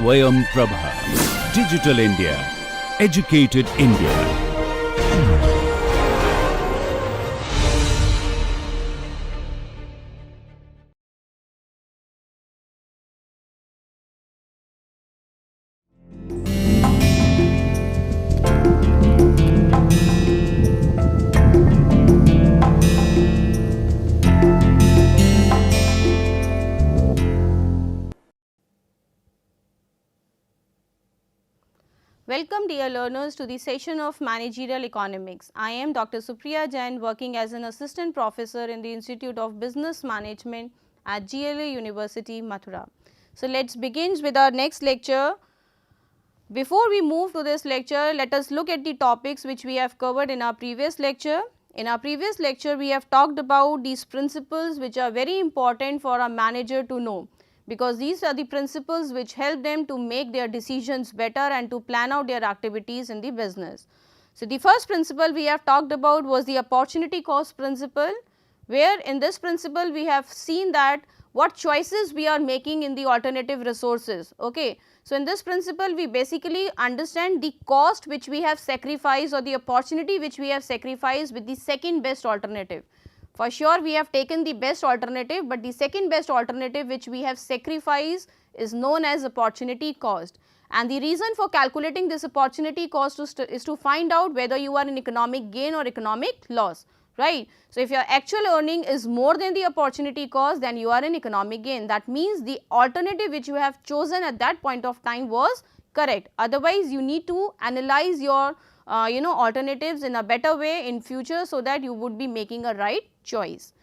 Swayam Prabha. Digital India. Educated India. Welcome dear learners to the session of Managerial Economics. I am Dr. Supriya Jain, working as an assistant professor in the Institute of Business Management at GLA University, Mathura. So, let us begin with our next lecture. Before we move to this lecture, let us look at the topics which we have covered in our previous lecture. In our previous lecture, we have talked about these principles which are very important for a manager to know, because these are the principles which help them to make their decisions better and to plan out their activities in the business. So, the first principle we have talked about was the opportunity cost principle, where in this principle we have seen that what choices we are making in the alternative resources. Okay. So, in this principle we basically understand the cost which we have sacrificed or the opportunity which we have sacrificed with the second best alternative. For sure we have taken the best alternative, but the second best alternative which we have sacrificed is known as opportunity cost. And the reason for calculating this opportunity cost is to find out whether you are in economic gain or economic loss, right. So, if your actual earning is more than the opportunity cost, then you are in economic gain. That means the alternative which you have chosen at that point of time was correct. Otherwise, you need to analyze your alternatives in a better way in future, so that you would be making a right choice.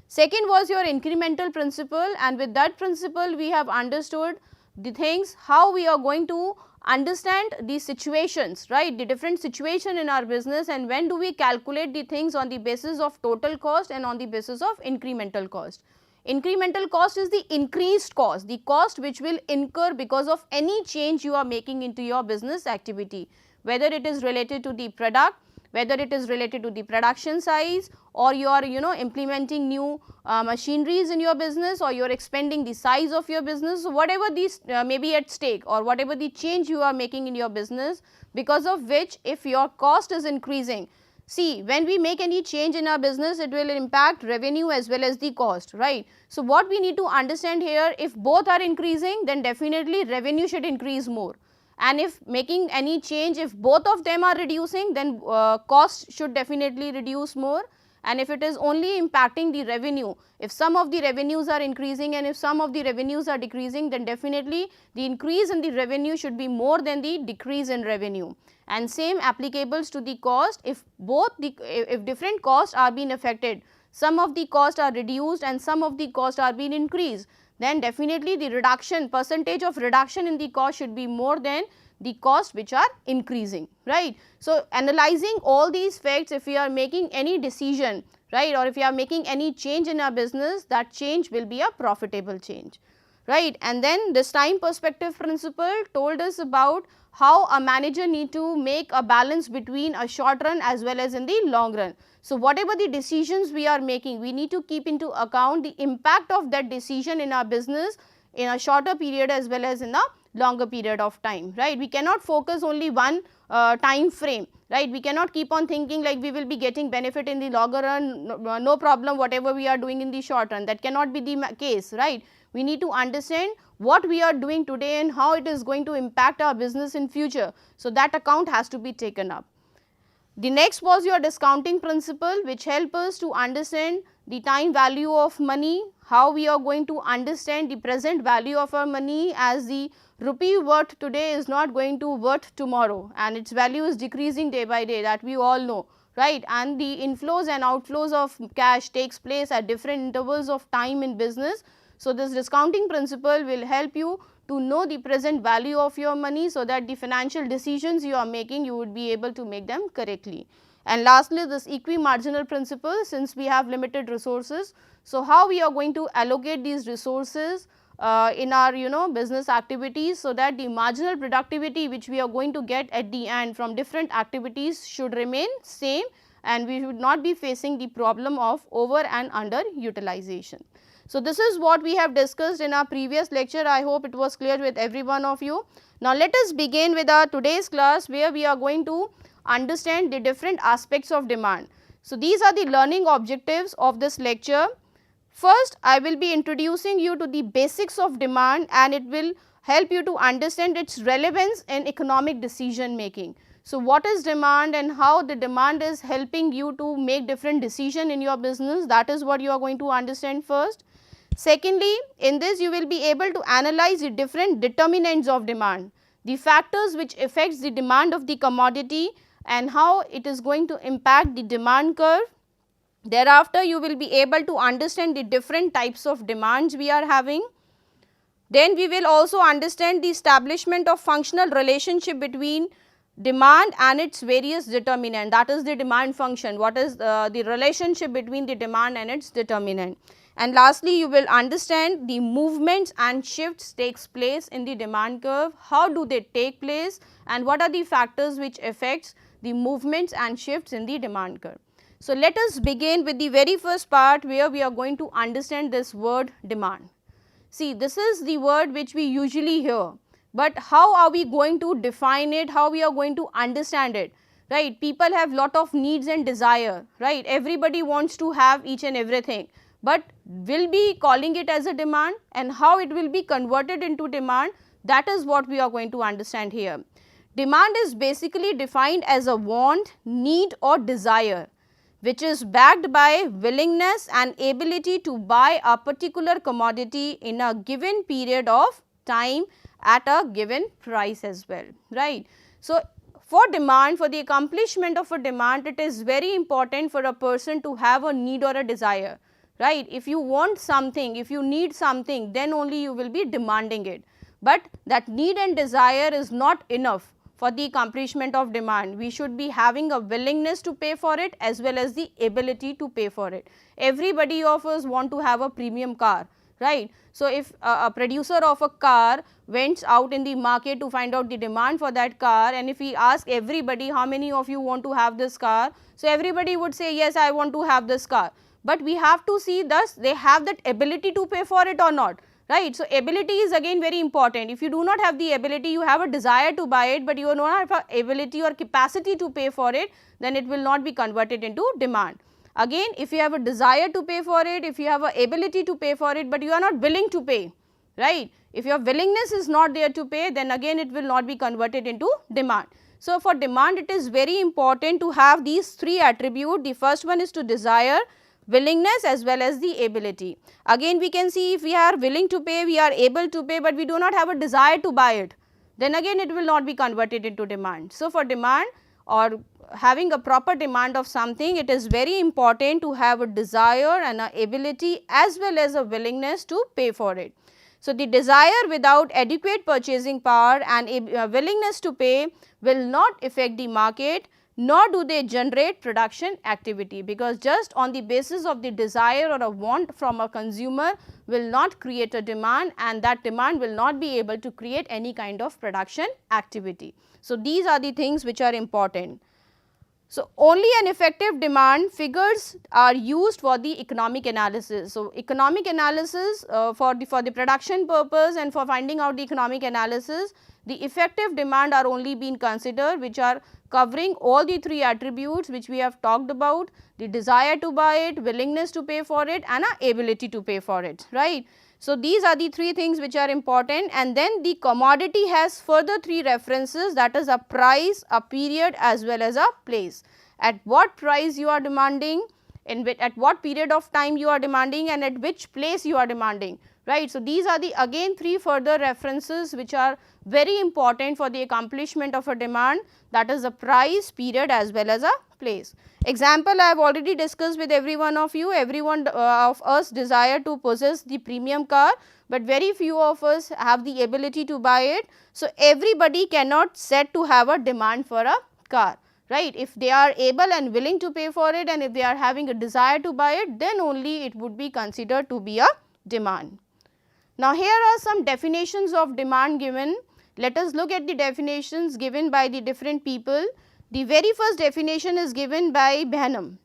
Second was your incremental principle, and with that principle we have understood the things how we are going to understand the situations, right, the different situation in our business, and when do we calculate the things on the basis of total cost and on the basis of incremental cost. Incremental cost is the increased cost, the cost which will incur because of any change you are making into your business activity, whether it is related to the product, whether it is related to the production size, or you are implementing new machineries in your business, or you are expanding the size of your business. So, whatever these may be at stake, or whatever the change you are making in your business, because of which if your cost is increasing. See, when we make any change in our business, it will impact revenue as well as the cost, right. So, what we need to understand here, if both are increasing, then definitely revenue should increase more. And if making any change, if both of them are reducing, then cost should definitely reduce more. And if it is only impacting the revenue, if some of the revenues are increasing and if some of the revenues are decreasing, then definitely the increase in the revenue should be more than the decrease in revenue. And same applicables to the cost, if different costs are being affected, some of the costs are reduced and some of the costs are being increased, then definitely the percentage of reduction in the cost should be more than the cost which are increasing, right. So, analyzing all these facts, if we are making any decision, right, or if we are making any change in our business, that change will be a profitable change, right. And then this time perspective principle told us about how a manager need to make a balance between a short run as well as in the long run. So, whatever the decisions we are making, we need to keep into account the impact of that decision in our business in a shorter period as well as in a longer period of time, right. We cannot focus only one time frame, right. We cannot keep on thinking like we will be getting benefit in the longer run, no problem whatever we are doing in the short run, that cannot be the case, right. We need to understand what we are doing today and how it is going to impact our business in future. So, that account has to be taken up. The next was your discounting principle, which help us to understand the time value of money, how we are going to understand the present value of our money, as the rupee worth today is not going to worth tomorrow and its value is decreasing day by day, that we all know, right. And the inflows and outflows of cash takes place at different intervals of time in business. So, this discounting principle will help you to know the present value of your money, so that the financial decisions you are making, you would be able to make them correctly. And lastly, this equi-marginal principle, since we have limited resources. So, how we are going to allocate these resources in our business activities, so that the marginal productivity which we are going to get at the end from different activities should remain same, and we should not be facing the problem of over and under utilization. So, this is what we have discussed in our previous lecture. I hope it was clear with every one of you. Now, let us begin with our today's class, where we are going to understand the different aspects of demand. So, these are the learning objectives of this lecture. First, I will be introducing you to the basics of demand, and it will help you to understand its relevance in economic decision making. So, what is demand and how the demand is helping you to make different decision in your business, that is what you are going to understand first. Secondly, in this you will be able to analyze the different determinants of demand, the factors which affects the demand of the commodity and how it is going to impact the demand curve. Thereafter, you will be able to understand the different types of demands we are having. Then we will also understand the establishment of functional relationship between demand and its various determinant, that is the demand function, what is the relationship between the demand and its determinant. And lastly, you will understand the movements and shifts takes place in the demand curve, how do they take place and what are the factors which affects the movements and shifts in the demand curve. So, let us begin with the very first part, where we are going to understand this word demand. See, this is the word which we usually hear, but how are we going to define it, how we are going to understand it, right? People have lot of needs and desire, right? Everybody wants to have each and everything, but will be calling it as a demand, and how it will be converted into demand, that is what we are going to understand here. Demand is basically defined as a want, need or desire, which is backed by willingness and ability to buy a particular commodity in a given period of time at a given price as well, right. So, for demand, for the accomplishment of a demand, it is very important for a person to have a need or a desire, right. If you want something, if you need something, then only you will be demanding it, but that need and desire is not enough for the accomplishment of demand. We should be having a willingness to pay for it as well as the ability to pay for it. Everybody of us want to have a premium car, right. So, if a producer of a car went out in the market to find out the demand for that car, and if we ask everybody how many of you want to have this car, so everybody would say yes, I want to have this car, but we have to see thus they have that ability to pay for it or not, right. So, ability is again very important. If you do not have the ability, you have a desire to buy it, but you do not have ability or capacity to pay for it, then it will not be converted into demand. Again, if you have a desire to pay for it, if you have a ability to pay for it, but you are not willing to pay, right. If your willingness is not there to pay, then again it will not be converted into demand. So, for demand, it is very important to have these three attributes. The first one is to desire, willingness as well as the ability. Again, we can see if we are willing to pay, we are able to pay, but we do not have a desire to buy it, then again it will not be converted into demand. So, for demand or having a proper demand of something, it is very important to have a desire and a ability as well as a willingness to pay for it. So, the desire without adequate purchasing power and a willingness to pay will not affect the market, nor do they generate production activity, because just on the basis of the desire or a want from a consumer will not create a demand, and that demand will not be able to create any kind of production activity. So, these are the things which are important. So, only an effective demand figures are used for the economic analysis. So, economic analysis for the production purpose and for finding out the economic analysis, the effective demand are only being considered, which are covering all the three attributes which we have talked about: the desire to buy it, willingness to pay for it and a ability to pay for it, right. So, these are the three things which are important, and then the commodity has further three references, that is a price, a period as well as a place. At what price you are demanding, at what period of time you are demanding, and at which place you are demanding, right. So, these are the again three further references which are very important for the accomplishment of a demand, that is a price, period as well as a place. Example I have already discussed with every one of you. Everyone of us desire to possess the premium car, but very few of us have the ability to buy it. So, everybody cannot set to have a demand for a car, right. If they are able and willing to pay for it, and if they are having a desire to buy it, then only it would be considered to be a demand. Now, here are some definitions of demand given. Let us look at the definitions given by the different people. The very first definition is given by Benham.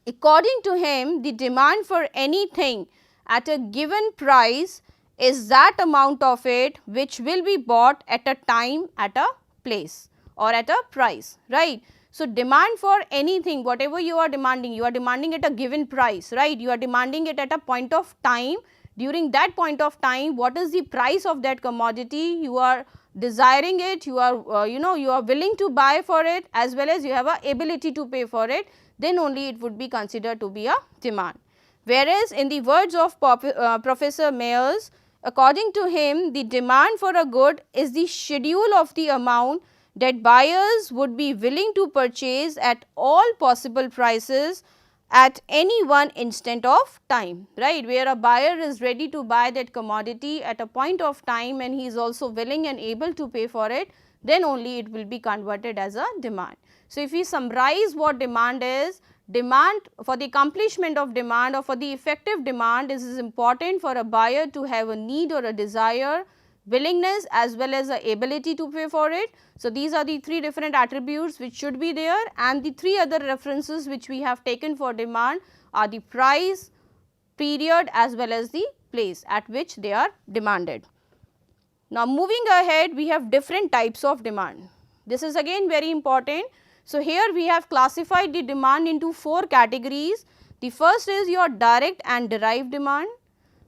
According to him, the demand for anything at a given price is that amount of it which will be bought at a time, at a place or at a price, right. So, demand for anything, whatever you are demanding at a given price, right. You are demanding it at a point of time. During that point of time, what is the price of that commodity? You are desiring it, you are you are willing to buy for it, as well as you have a ability to pay for it, then only it would be considered to be a demand. Whereas, in the words of Professor Mayers, according to him, the demand for a good is the schedule of the amount that buyers would be willing to purchase at all possible prices at any one instant of time, right, where a buyer is ready to buy that commodity at a point of time and he is also willing and able to pay for it, then only it will be converted as a demand. So, if we summarize what demand is, demand, for the accomplishment of demand or for the effective demand, it is important for a buyer to have a need or a desire, willingness as well as the ability to pay for it. So, these are the three different attributes which should be there, and the three other references which we have taken for demand are the price, period as well as the place at which they are demanded. Now, moving ahead, we have different types of demand. This is again very important. So, here we have classified the demand into 4 categories. The first is your direct and derived demand.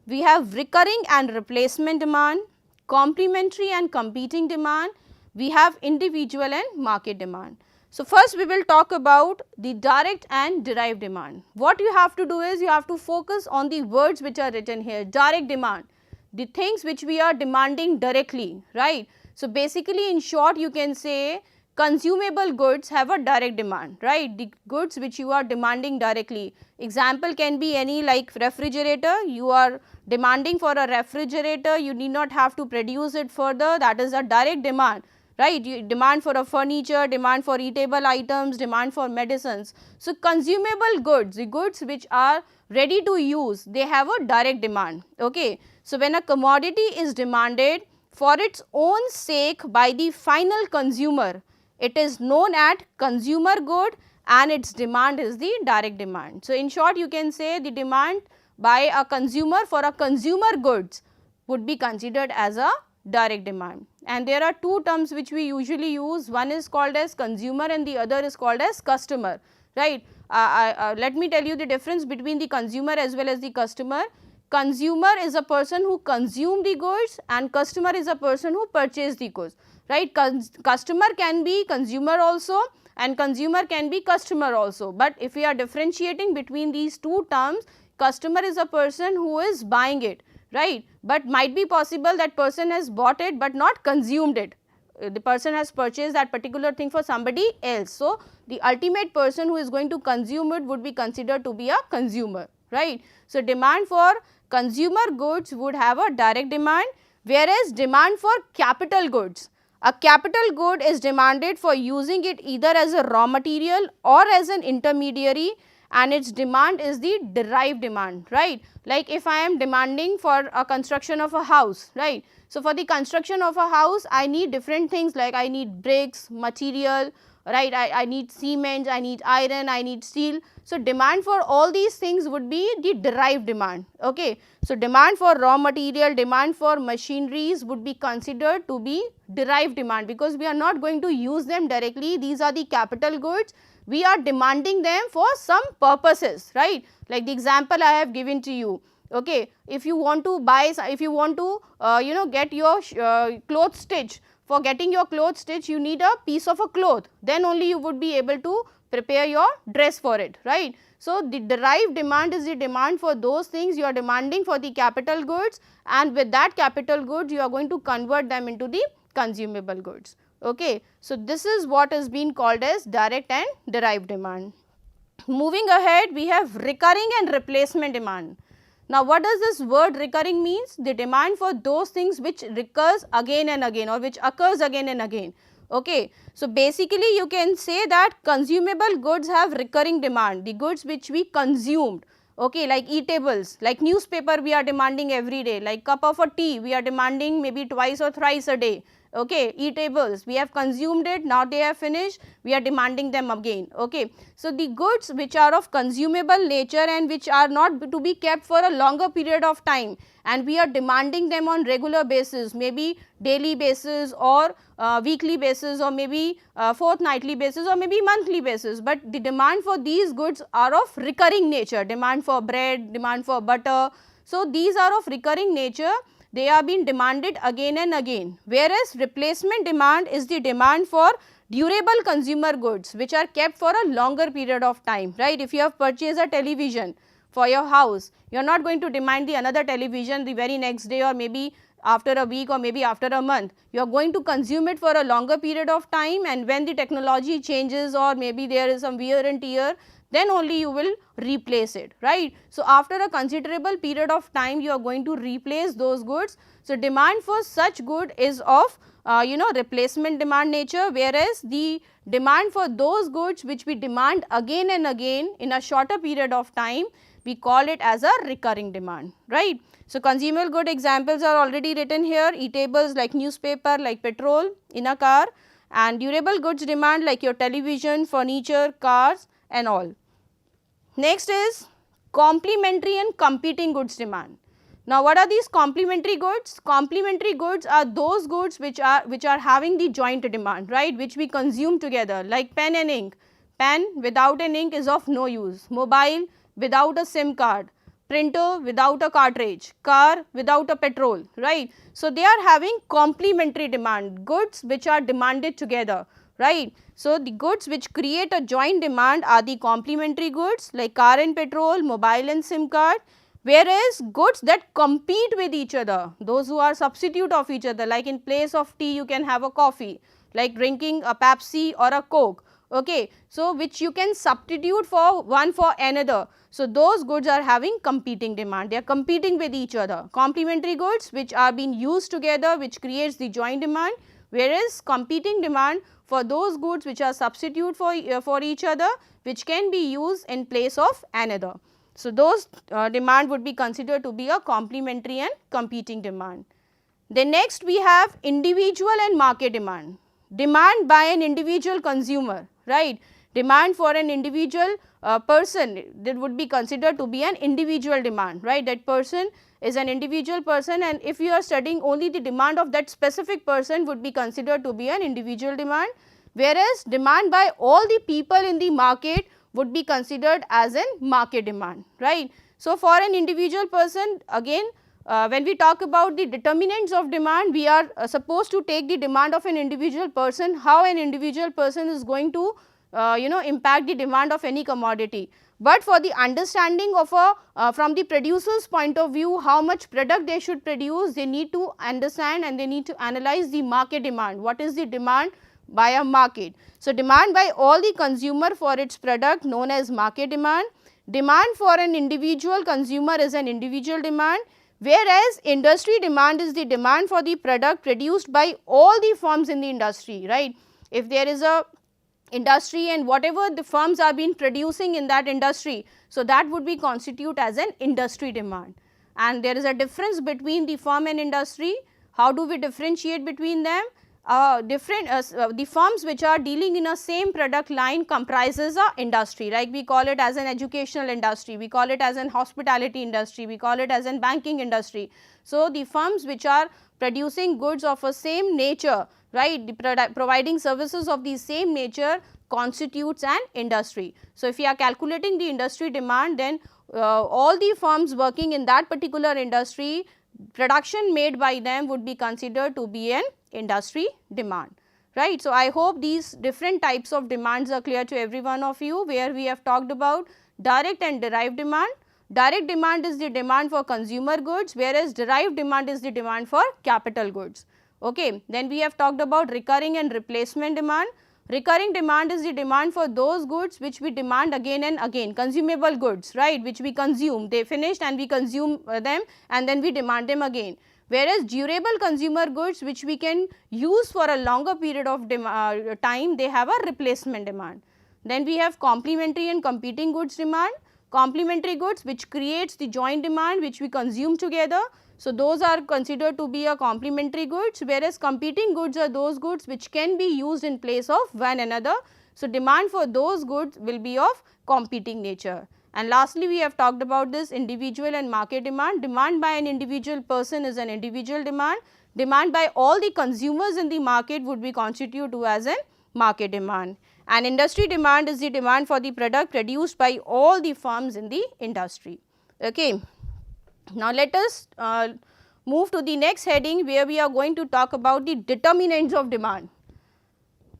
We have recurring and replacement demand, complementary and competing demand, we have individual and market demand. So, first we will talk about the direct and derived demand. What you have to do is you have to focus on the words which are written here, direct demand, the things which we are demanding directly, right. So, basically in short you can say consumable goods have a direct demand, right, the goods which you are demanding directly. Example can be any like refrigerator, you are demanding for a refrigerator, you need not have to produce it further, that is a direct demand, right. You demand for a furniture, demand for eatable items, demand for medicines. So, consumable goods, the goods which are ready to use, they have a direct demand. Okay. So, when a commodity is demanded for its own sake by the final consumer, it is known as consumer good and its demand is the direct demand. So, in short you can say the demand by a consumer for a consumer goods would be considered as a direct demand. And there are 2 terms which we usually use, one is called as consumer and the other is called as customer, right. Let me tell you the difference between the consumer as well as the customer. Consumer is a person who consume the goods and customer is a person who purchase the goods, right. Customer can be consumer also and consumer can be customer also, but if we are differentiating between these 2 terms, customer is a person who is buying it, right, but might be possible that person has bought it but not consumed it. The person has purchased that particular thing for somebody else. So, the ultimate person who is going to consume it would be considered to be a consumer, right. So, demand for consumer goods would have a direct demand, whereas demand for capital goods, a capital good is demanded for using it either as a raw material or as an intermediary, and its demand is the derived demand, right. Like if I am demanding for a construction of a house, right. So, for the construction of a house I need different things like I need bricks, material, right, I need cement, I need iron, I need steel. So, demand for all these things would be the derived demand. Okay. So, demand for raw material, demand for machineries would be considered to be derived demand, because we are not going to use them directly, these are the capital goods, we are demanding them for some purposes, right. Like the example I have given to you. Okay. If you want to buy, if you want to get your clothes stitched, for getting your clothes stitched you need a piece of a cloth, then only you would be able to prepare your dress for it, right. So, the derived demand is the demand for those things you are demanding for the capital goods, and with that capital goods you are going to convert them into the consumable goods. Okay. So, this is what is being called as direct and derived demand. Moving ahead, we have recurring and replacement demand. Now, what does this word recurring means? The demand for those things which recurs again and again or which occurs again and again. Okay. So, basically you can say that consumable goods have recurring demand, the goods which we consumed, okay, like eatables, like newspaper we are demanding every day, like cup of a tea we are demanding maybe twice or thrice a day, okay, eatables, we have consumed it, now they have finished, we are demanding them again. Okay. So, the goods which are of consumable nature and which are not to be kept for a longer period of time, and we are demanding them on regular basis, maybe daily basis or weekly basis, or maybe fortnightly basis, or maybe monthly basis, but the demand for these goods are of recurring nature, demand for bread, demand for butter. So, these are of recurring nature, they are being demanded again and again, whereas replacement demand is the demand for durable consumer goods which are kept for a longer period of time, right. If you have purchased a television for your house, you are not going to demand the another television the very next day, or maybe after a week, or maybe after a month. You are going to consume it for a longer period of time, and when the technology changes, or maybe there is some wear and tear, then only you will replace it, right. So, after a considerable period of time, you are going to replace those goods. So, demand for such good is of replacement demand nature, whereas the demand for those goods which we demand again and again in a shorter period of time, we call it as a recurring demand, right. So, consumer good examples are already written here, eatables like newspaper, like petrol in a car, and durable goods demand like your television, furniture, cars and all. Next is complementary and competing goods demand. Now, what are these complementary goods? Complementary goods are those goods which are having the joint demand, right, which we consume together, like pen and ink. Pen without an ink is of no use, mobile without a SIM card, printer without a cartridge, car without a petrol, right. So, they are having complementary demand, goods which are demanded together, right. So, the goods which create a joint demand are the complementary goods like car and petrol, mobile and SIM card, whereas goods that compete with each other, those who are substitute of each other, like in place of tea you can have a coffee, like drinking a Pepsi or a Coke, okay. So, which you can substitute for one for another. So, those goods are having competing demand, they are competing with each other. Complementary goods which are being used together, which creates the joint demand, whereas competing demand for those goods which are substitute for each other, which can be used in place of another. So, those demand would be considered to be a complementary and competing demand. Then next we have individual and market demand. Demand by an individual consumer, right. Demand for an individual person, that would be considered to be an individual demand, right. That person is an individual person, and if you are studying only the demand of that specific person, would be considered to be an individual demand, whereas demand by all the people in the market would be considered as a market demand, right. So, for an individual person, again when we talk about the determinants of demand, we are supposed to take the demand of an individual person, how an individual person is going to impact the demand of any commodity. But for the understanding of from the producer's point of view, how much product they should produce, they need to understand and they need to analyze the market demand. What is the demand by a market? So, demand by all the consumer for its product known as market demand. Demand for an individual consumer is an individual demand, whereas industry demand is the demand for the product produced by all the firms in the industry, right. If there is a industry and whatever the firms are been producing in that industry, so that would be constitute as an industry demand. And there is a difference between the firm and industry. How do we differentiate between them? The firms which are dealing in a same product line comprises a industry, like we call it as an educational industry, we call it as an hospitality industry, we call it as an banking industry. So, the firms which are producing goods of a same nature, right, providing services of the same nature constitutes an industry. So, if you are calculating the industry demand, then all the firms working in that particular industry, production made by them would be considered to be an industry demand, right. So, I hope these different types of demands are clear to every one of you, where we have talked about direct and derived demand. Direct demand is the demand for consumer goods, whereas derived demand is the demand for capital goods. Okay. Then we have talked about recurring and replacement demand. Recurring demand is the demand for those goods which we demand again and again, consumable goods, right, which we consume, they finished and we consume them and then we demand them again. Whereas durable consumer goods which we can use for a longer period of time, they have a replacement demand. Then we have complementary and competing goods demand. Complementary goods which creates the joint demand which we consume together, So, those are considered to be a complementary goods, whereas competing goods are those goods which can be used in place of one another. So, demand for those goods will be of competing nature. And lastly, we have talked about this individual and market demand. Demand by an individual person is an individual demand. Demand by all the consumers in the market would be constituted to as an market demand. And industry demand is the demand for the product produced by all the firms in the industry. Okay. Now, let us move to the next heading where we are going to talk about the determinants of demand.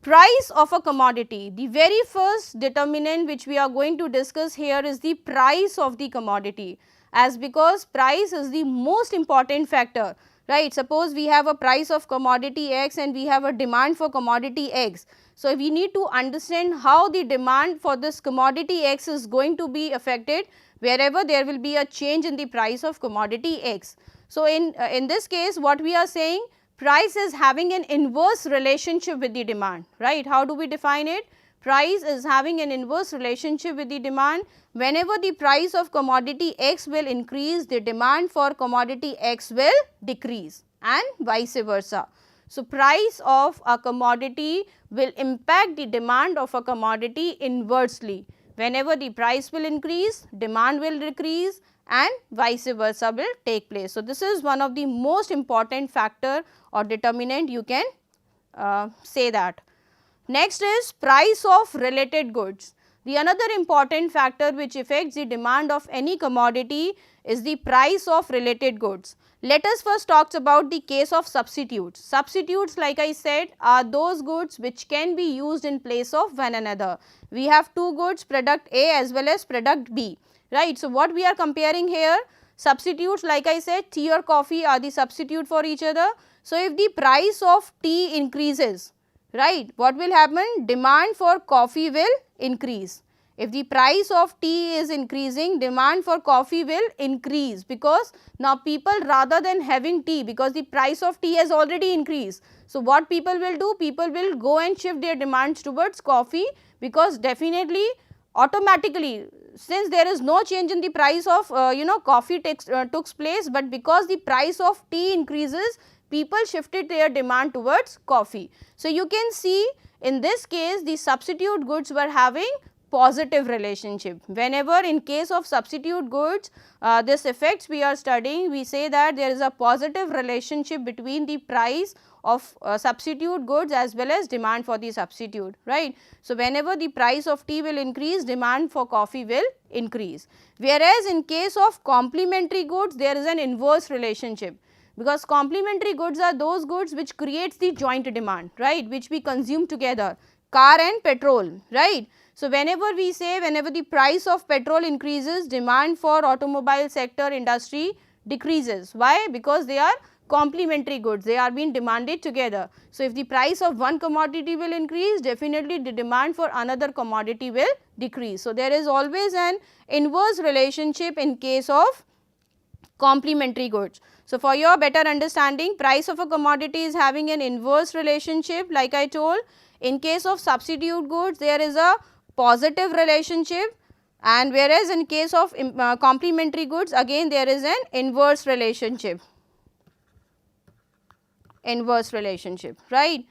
Price of a commodity. The very first determinant which we are going to discuss here is the price of the commodity, as because price is the most important factor, right. Suppose we have a price of commodity X and we have a demand for commodity X. So, we need to understand how the demand for this commodity X is going to be affected wherever there will be a change in the price of commodity X. So, in this case what we are saying, price is having an inverse relationship with the demand, right. How do we define it? Price is having an inverse relationship with the demand. Whenever the price of commodity X will increase, the demand for commodity X will decrease and vice versa. So, price of a commodity will impact the demand of a commodity inversely. Whenever the price will increase, demand will decrease and vice versa will take place. So, this is one of the most important factor or determinant, you can say that. Next is price of related goods. The another important factor which affects the demand of any commodity is the price of related goods. Let us first talk about the case of substitutes. Substitutes, like I said, are those goods which can be used in place of one another. We have two goods, product A as well as product B, right. So, what we are comparing here? Substitutes, like I said, tea or coffee are the substitute for each other. So, if the price of tea increases, right, what will happen? Demand for coffee will increase. If the price of tea is increasing, demand for coffee will increase, because now people, rather than having tea, because the price of tea has already increased. So, what people will do? People will go and shift their demands towards coffee, because definitely automatically, since there is no change in the price of coffee took place, but because the price of tea increases, people shifted their demand towards coffee. So, you can see in this case the substitute goods were having positive relationship. Whenever in case of substitute goods, this effects we are studying, we say that there is a positive relationship between the price of substitute goods as well as demand for the substitute, right. So, whenever the price of tea will increase, demand for coffee will increase. Whereas, in case of complementary goods, there is an inverse relationship, because complementary goods are those goods which creates the joint demand, right, which we consume together, car and petrol, right. So, whenever we say, whenever the price of petrol increases, demand for automobile sector industry decreases. Why? Because they are complementary goods, they are being demanded together. So, if the price of one commodity will increase, definitely the demand for another commodity will decrease. So, there is always an inverse relationship in case of complementary goods. So, for your better understanding, price of a commodity is having an inverse relationship, like I told. In case of substitute goods, there is a positive relationship, and whereas in case of complementary goods, again there is an inverse relationship, right.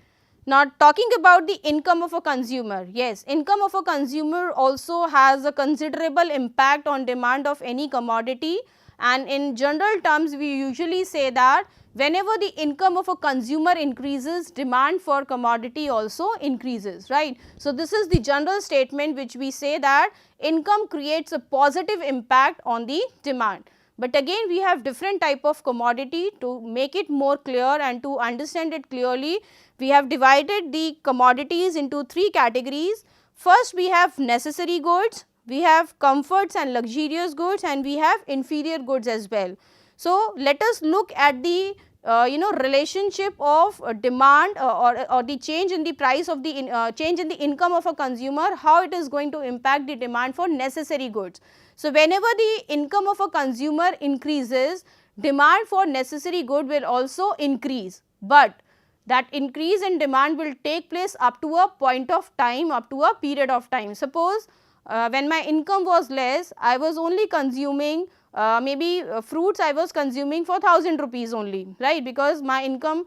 Now, talking about the income of a consumer, yes, income of a consumer also has a considerable impact on demand of any commodity, and in general terms we usually say that whenever the income of a consumer increases, demand for commodity also increases, right. So, this is the general statement which we say that income creates a positive impact on the demand. But again, we have different type of commodity. To make it more clear and to understand it clearly, we have divided the commodities into three categories. First, we have necessary goods, we have comforts and luxurious goods, and we have inferior goods as well. So, let us look at the relationship of demand or the change in the price of the change in the income of a consumer, how it is going to impact the demand for necessary goods. So, whenever the income of a consumer increases, demand for necessary good will also increase, but that increase in demand will take place up to a point of time, up to a period of time. Suppose when my income was less, I was only consuming maybe fruits I was consuming for 1000 rupees only, right, because my income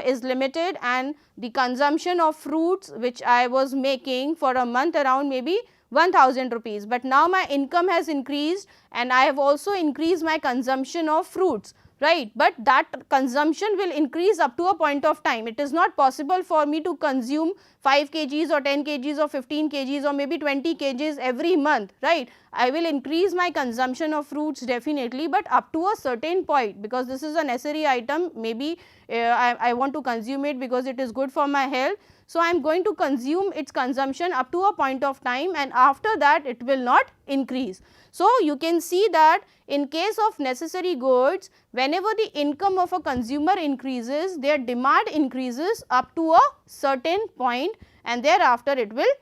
is limited and the consumption of fruits which I was making for a month around maybe 1000 rupees, but now my income has increased and I have also increased my consumption of fruits, right, but that consumption will increase up to a point of time. It is not possible for me to consume 5 kgs or 10 kgs or 15 kgs or maybe 20 kgs every month, right. I will increase my consumption of fruits definitely, but up to a certain point, because this is a necessary item, maybe I want to consume it because it is good for my health. So, I am going to consume its consumption up to a point of time and after that it will not increase. So, you can see that in case of necessary goods, whenever the income of a consumer increases, their demand increases up to a certain point and thereafter it will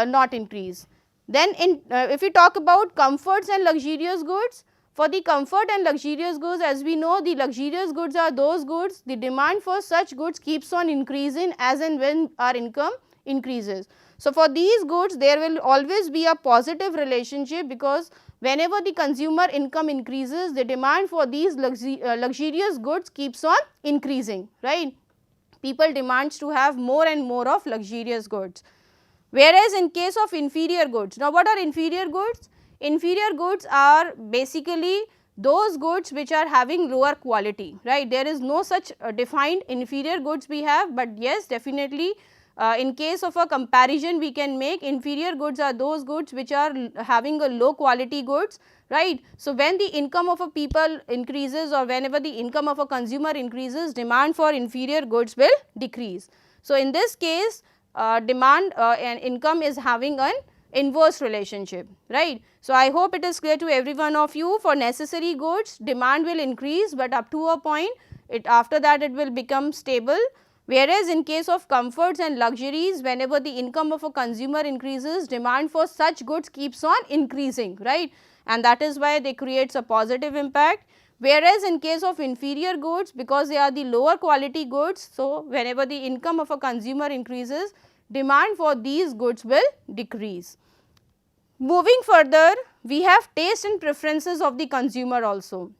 not increase. Then if we talk about comforts and luxurious goods, for the comfort and luxurious goods, as we know, the luxurious goods are those goods, the demand for such goods keeps on increasing as and when our income increases. So, for these goods there will always be a positive relationship, because whenever the consumer income increases, the demand for these luxurious goods keeps on increasing, right. People demands to have more and more of luxurious goods. Whereas, in case of inferior goods, now what are inferior goods? Inferior goods are basically those goods which are having lower quality, right. There is no such defined inferior goods we have, but yes, definitely in case of a comparison we can make inferior goods are those goods which are having a low quality goods, right. So, when the income of a people increases or whenever the income of a consumer increases, demand for inferior goods will decrease. So, in this case demand and income is having an inverse relationship, right. So, I hope it is clear to every one of you. For necessary goods, demand will increase, but up to a point, after that it will become stable. Whereas, in case of comforts and luxuries, whenever the income of a consumer increases, demand for such goods keeps on increasing, right, and that is why they creates a positive impact. Whereas, in case of inferior goods, because they are the lower quality goods, so whenever the income of a consumer increases, demand for these goods will decrease. Moving further, we have taste and preferences of the consumer also.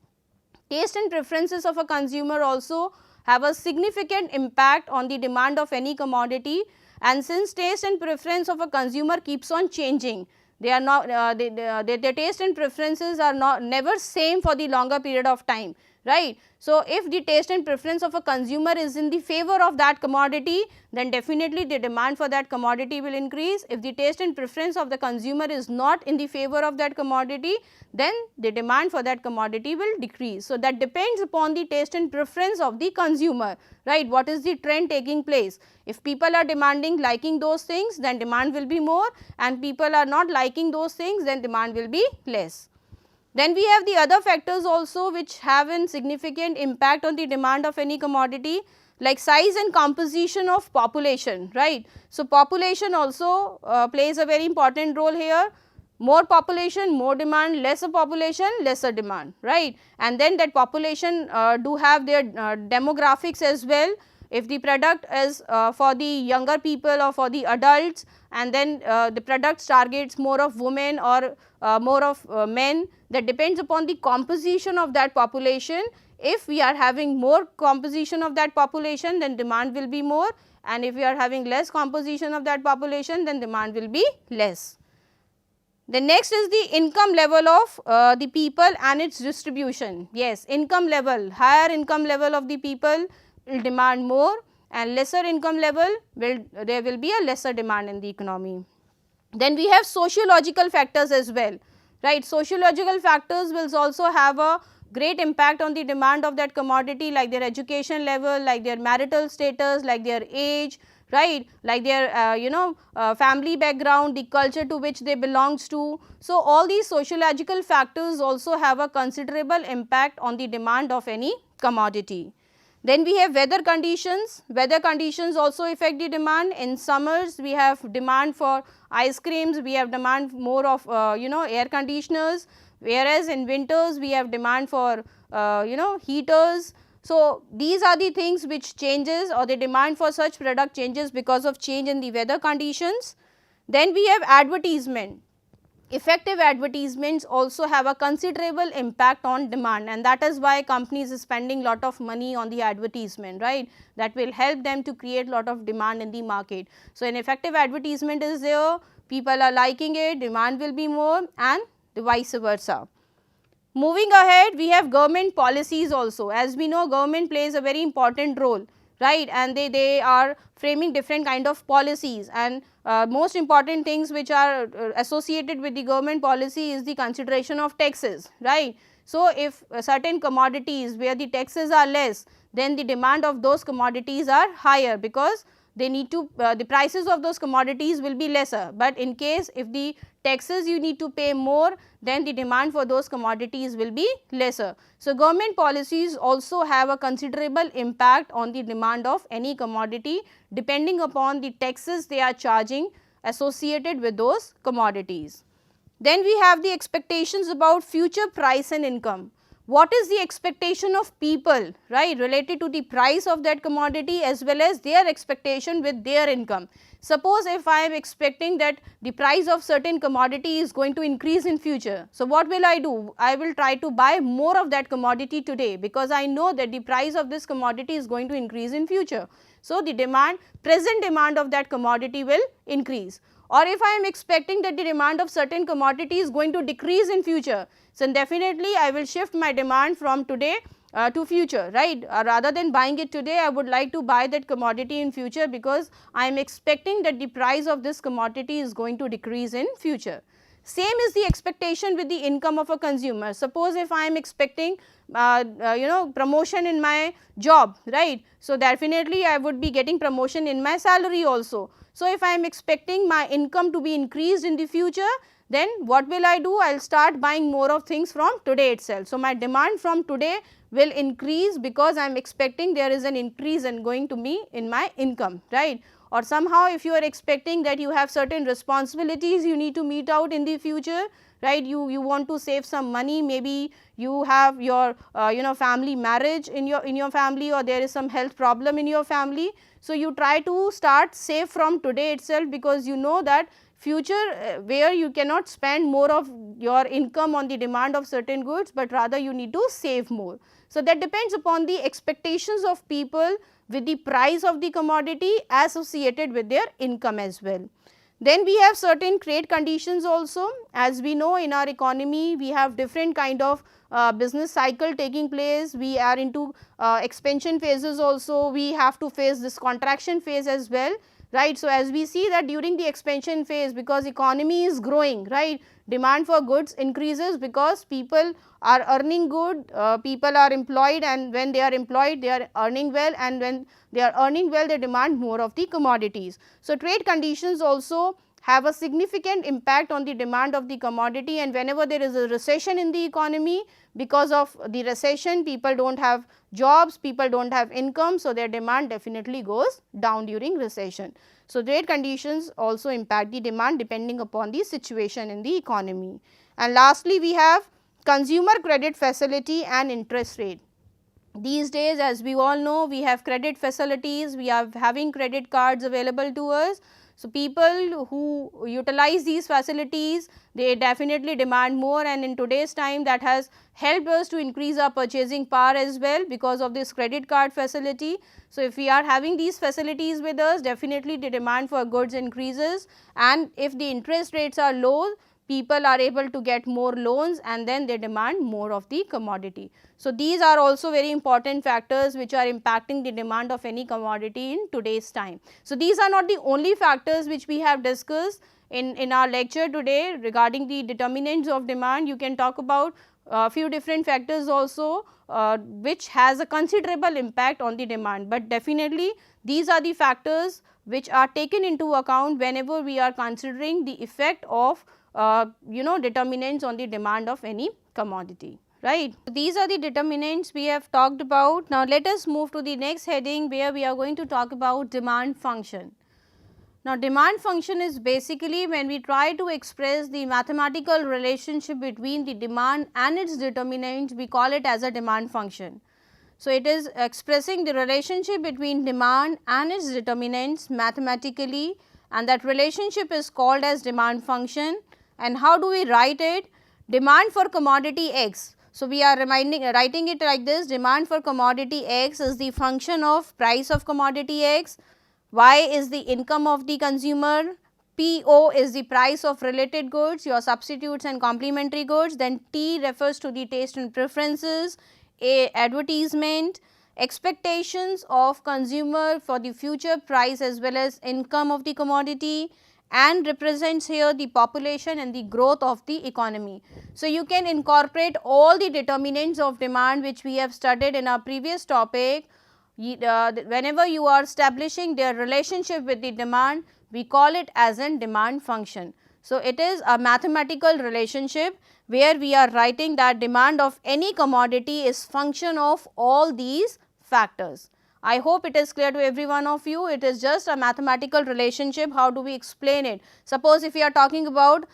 Taste and preferences of a consumer also have a significant impact on the demand of any commodity, and since taste and preference of a consumer keeps on changing, they are not their taste and preferences are never same for the longer period of time, right. So, if the taste and preference of a consumer is in the favor of that commodity, then definitely the demand for that commodity will increase. If the taste and preference of the consumer is not in the favor of that commodity, then the demand for that commodity will decrease. So, that depends upon the taste and preference of the consumer, right. What is the trend taking place? If people are demanding liking those things, then demand will be more, and people are not liking those things, then demand will be less. Then we have the other factors also which have a significant impact on the demand of any commodity, like size and composition of population, right. So, population also plays a very important role here. More population, more demand, lesser population, lesser demand, right. And then that population do have their demographics as well. If the product is for the younger people or for the adults, and then the product targets more of women or more of men, that depends upon the composition of that population. If we are having more composition of that population, then demand will be more, and if we are having less composition of that population, then demand will be less. The next is the income level of the people and its distribution. Yes, income level, higher income level of the people will demand more, and lesser income level there will be a lesser demand in the economy. Then we have sociological factors as well, right. Sociological factors will also have a great impact on the demand of that commodity, like their education level, like their marital status, like their age, right, like their family background, the culture to which they belongs to. So, all these sociological factors also have a considerable impact on the demand of any commodity. Then we have weather conditions. Weather conditions also affect the demand. In summers, we have demand for ice creams, we have demand more of air conditioners, whereas in winters we have demand for heaters. So, these are the things which changes, or the demand for such product changes because of change in the weather conditions. Then we have advertisement. effective advertisements also have a considerable impact on demand, and that is why companies is spending lot of money on the advertisement, right, that will help them to create lot of demand in the market. So, an effective advertisement is there, people are liking it, demand will be more, and the vice versa. Moving ahead, we have government policies also. As we know, government plays a very important role, right, and they are framing different kind of policies, and most important things which are associated with the government policy is the consideration of taxes, right. So, if certain commodities where the taxes are less, then the demand of those commodities are higher, because they need to the prices of those commodities will be lesser, but in case if the taxes you need to pay more, then the demand for those commodities will be lesser. So, government policies also have a considerable impact on the demand of any commodity, depending upon the taxes they are charging associated with those commodities. Then we have the expectations about future price and income. What is the expectation of people, right, related to the price of that commodity as well as their expectation with their income. Suppose if I am expecting that the price of certain commodity is going to increase in future. So, what will I do? I will try to buy more of that commodity today, because I know that the price of this commodity is going to increase in future. So, the demand, present demand of that commodity will increase. Or if I am expecting that the demand of certain commodity is going to decrease in future, so definitely I will shift my demand from today to future, right. Rather than buying it today, I would like to buy that commodity in future, because I am expecting that the price of this commodity is going to decrease in future. Same is the expectation with the income of a consumer. Suppose if I am expecting promotion in my job, right. So, definitely I would be getting promotion in my salary also. So, if I am expecting my income to be increased in the future, then what will I do? I will start buying more of things from today itself. So, my demand from today will increase, because I am expecting there is an increase in going to me in my income, right. Or somehow if you are expecting that you have certain responsibilities you need to meet out in the future, right, you want to save some money, maybe you have your family marriage in your family, or there is some health problem in your family. So, you try to start save from today itself, because you know that future where you cannot spend more of your income on the demand of certain goods, but rather you need to save more. So, that depends upon the expectations of people with the price of the commodity associated with their income as well. Then we have certain trade conditions also. As we know, in our economy we have different kind of business cycle taking place. We are into expansion phases also, we have to face this contraction phase as well, right. So, as we see that during the expansion phase, because economy is growing, right, demand for goods increases, because people are earning good, people are employed, and when they are employed they are earning well, and when they are earning well they demand more of the commodities. So, trade conditions also have a significant impact on the demand of the commodity, and whenever there is a recession in the economy, because of the recession people do not have jobs, people do not have income. So, their demand definitely goes down during recession. So, trade conditions also impact the demand depending upon the situation in the economy. And lastly, we have consumer credit facility and interest rate. These days, as we all know, we have credit facilities, we are having credit cards available to us. So, people who utilize these facilities, they definitely demand more, and in today's time that has helped us to increase our purchasing power as well, because of this credit card facility. So, if we are having these facilities with us, definitely the demand for goods increases, and if the interest rates are low, people are able to get more loans, and then they demand more of the commodity. So, these are also very important factors which are impacting the demand of any commodity in today's time. So, these are not the only factors which we have discussed in our lecture today regarding the determinants of demand. You can talk about few different factors also which has a considerable impact on the demand, but definitely these are the factors which are taken into account whenever we are considering the effect of determinants on the demand of any commodity, right. So, these are the determinants we have talked about. Now, let us move to the next heading where we are going to talk about demand function. Now, demand function is basically when we try to express the mathematical relationship between the demand and its determinants, we call it as a demand function. So, it is expressing the relationship between demand and its determinants mathematically, and that relationship is called as demand function. And how do we write it? Demand for commodity X. So, we are writing it like this: demand for commodity X is the function of price of commodity X, Y is the income of the consumer, PO is the price of related goods, your substitutes and complementary goods, then T refers to the taste and preferences, A advertisement, expectations of consumer for the future price as well as income of the commodity, and represents here the population and the growth of the economy. So, you can incorporate all the determinants of demand which we have studied in our previous topic. Whenever you are establishing their relationship with the demand, we call it as a demand function. So, it is a mathematical relationship where we are writing that demand of any commodity is function of all these factors. I hope it is clear to every one of you. It is just a mathematical relationship. How do we explain it? Suppose if we are talking about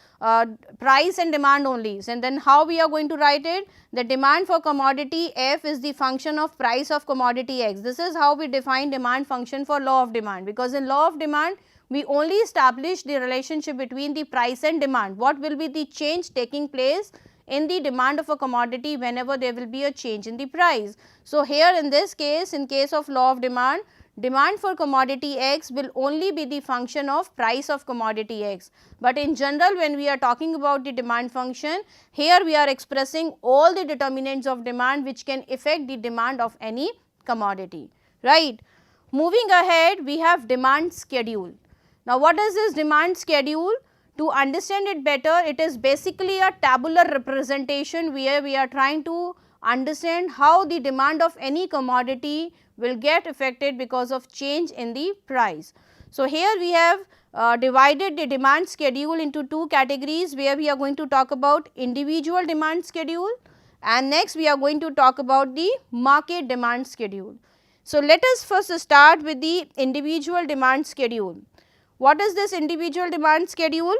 price and demand only, and then how we are going to write it? The demand for commodity F is the function of price of commodity X. This is how we define demand function for law of demand, because in law of demand we only establish the relationship between the price and demand. What will be the change taking place in the demand of a commodity whenever there will be a change in the price. So, here in this case, in case of law of demand, demand for commodity X will only be the function of price of commodity X. But in general, when we are talking about the demand function, here we are expressing all the determinants of demand which can affect the demand of any commodity, right. Moving ahead, we have demand schedule. Now, what is this demand schedule? To understand it better, it is basically a tabular representation where we are trying to understand how the demand of any commodity will get affected because of change in the price. So, here we have divided the demand schedule into two categories, where we are going to talk about individual demand schedule, and next we are going to talk about the market demand schedule. So, let us first start with the individual demand schedule. What is this individual demand schedule?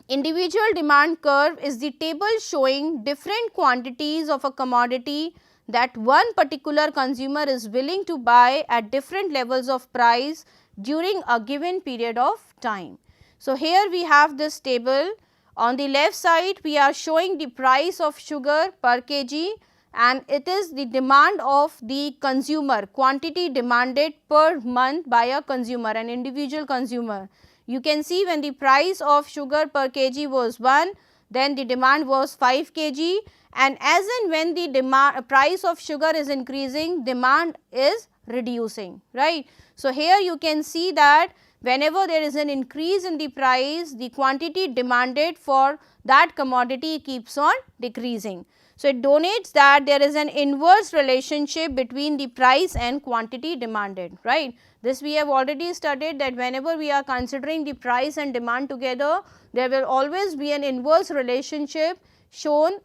Individual demand curve is the table showing different quantities of a commodity that one particular consumer is willing to buy at different levels of price during a given period of time. So, here we have this table. On the left side, we are showing the price of sugar per kg, and it is the demand of the consumer, quantity demanded per month by a consumer, an individual consumer. You can see when the price of sugar per kg was 1, then the demand was 5 kg, and as and when the price of sugar is increasing, demand is reducing, right. So, here you can see that whenever there is an increase in the price, the quantity demanded for that commodity keeps on decreasing. So, it denotes that there is an inverse relationship between the price and quantity demanded, right. This we have already studied, that whenever we are considering the price and demand together, there will always be an inverse relationship shown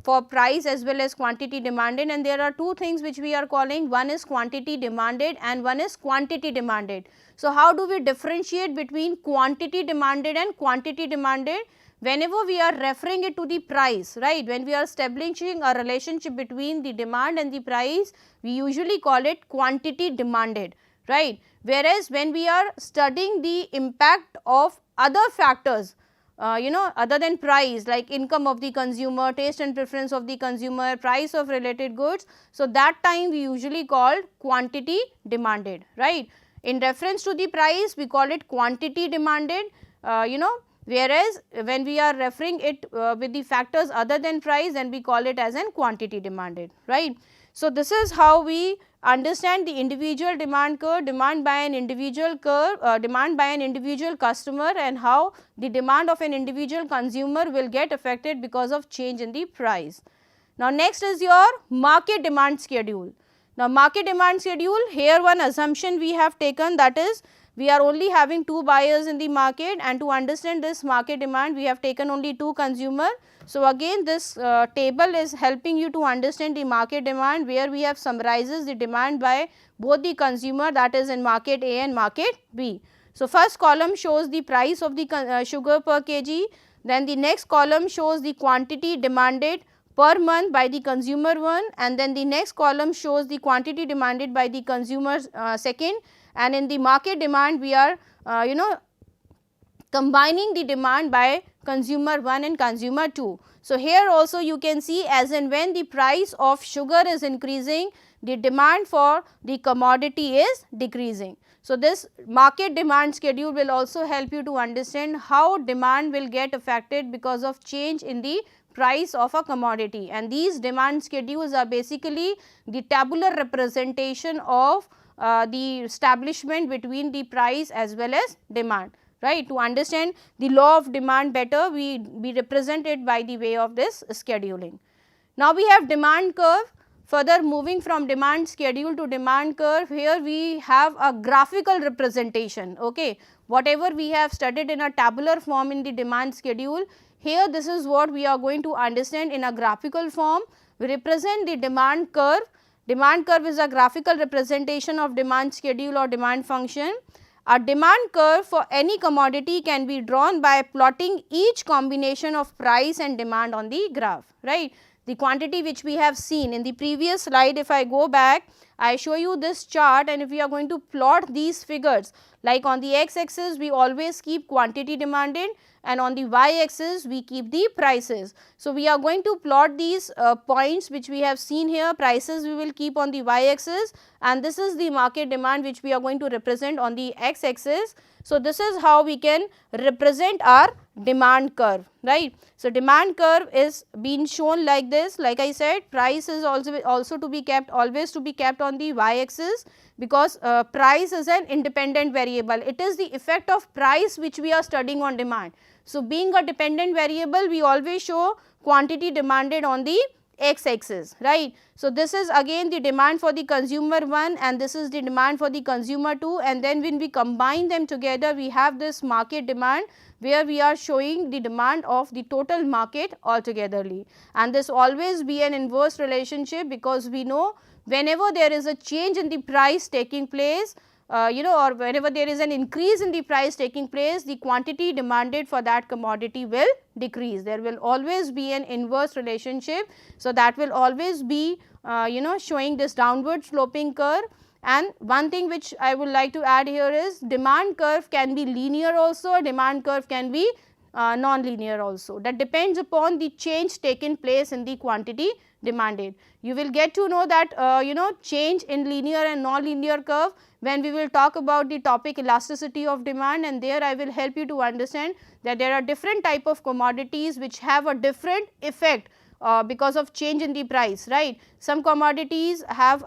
for price as well as quantity demanded, and there are two things which we are calling, one is quantity demanded and one is quantity demanded. So, how do we differentiate between quantity demanded and quantity demanded? Whenever we are referring it to the price, right, when we are establishing a relationship between the demand and the price, we usually call it quantity demanded, right. Whereas, when we are studying the impact of other factors, other than price, like income of the consumer, taste and preference of the consumer, price of related goods, so that time we usually call quantity demanded, right. In reference to the price, we call it quantity demanded, whereas when we are referring it with the factors other than price, then we call it as an quantity demanded, right. So, this is how we understand the individual demand curve, demand by an individual customer, and how the demand of an individual consumer will get affected because of change in the price. Now, next is your market demand schedule. Now, market demand schedule, here one assumption we have taken, that is we are only having two buyers in the market, and to understand this market demand we have taken only two consumer. So, again this table is helping you to understand the market demand, where we have summarizes the demand by both the consumer, that is in market A and market B. So, first column shows the price of the sugar per kg, then the next column shows the quantity demanded per month by the consumer one, and then the next column shows the quantity demanded by the consumer second, and in the market demand we are combining the demand by consumer 1 and consumer 2. So, here also you can see as and when the price of sugar is increasing, the demand for the commodity is decreasing. So, this market demand schedule will also help you to understand how demand will get affected because of change in the price of a commodity, and these demand schedules are basically the tabular representation of the establishment between the price as well as demand, right. To understand the law of demand better, we represent it by the way of this scheduling. Now, we have demand curve. Further moving from demand schedule to demand curve, here we have a graphical representation. Okay. Whatever we have studied in a tabular form in the demand schedule, here this is what we are going to understand in a graphical form. We represent the demand curve. Demand curve is a graphical representation of demand schedule or demand function. A demand curve for any commodity can be drawn by plotting each combination of price and demand on the graph, right. The quantity which we have seen in the previous slide, if I go back, I show you this chart, and if we are going to plot these figures, like on the x axis we always keep quantity demanded, and on the y axis we keep the prices. So, we are going to plot these points which we have seen here, prices we will keep on the y axis, and this is the market demand which we are going to represent on the x axis. So, this is how we can represent our demand curve, right. So, demand curve is being shown like this. Like I said, price is also to be kept, always to be kept on the y axis, because price is an independent variable. It is the effect of price which we are studying on demand. So, being a dependent variable, we always show quantity demanded on the x axis, right. So, this is again the demand for the consumer 1 and this is the demand for the consumer 2, and then when we combine them together, we have this market demand where we are showing the demand of the total market altogetherly, and this always be an inverse relationship, because we know whenever there is a change in the price taking place, or whenever there is an increase in the price taking place, the quantity demanded for that commodity will decrease. There will always be an inverse relationship. So, that will always be showing this downward sloping curve. And one thing which I would like to add here is demand curve can be linear also, demand curve can be non-linear also. That depends upon the change taken place in the quantity demanded. You will get to know that change in linear and non-linear curve when we will talk about the topic elasticity of demand, and there I will help you to understand that there are different type of commodities which have a different effect because of change in the price, right. Some commodities have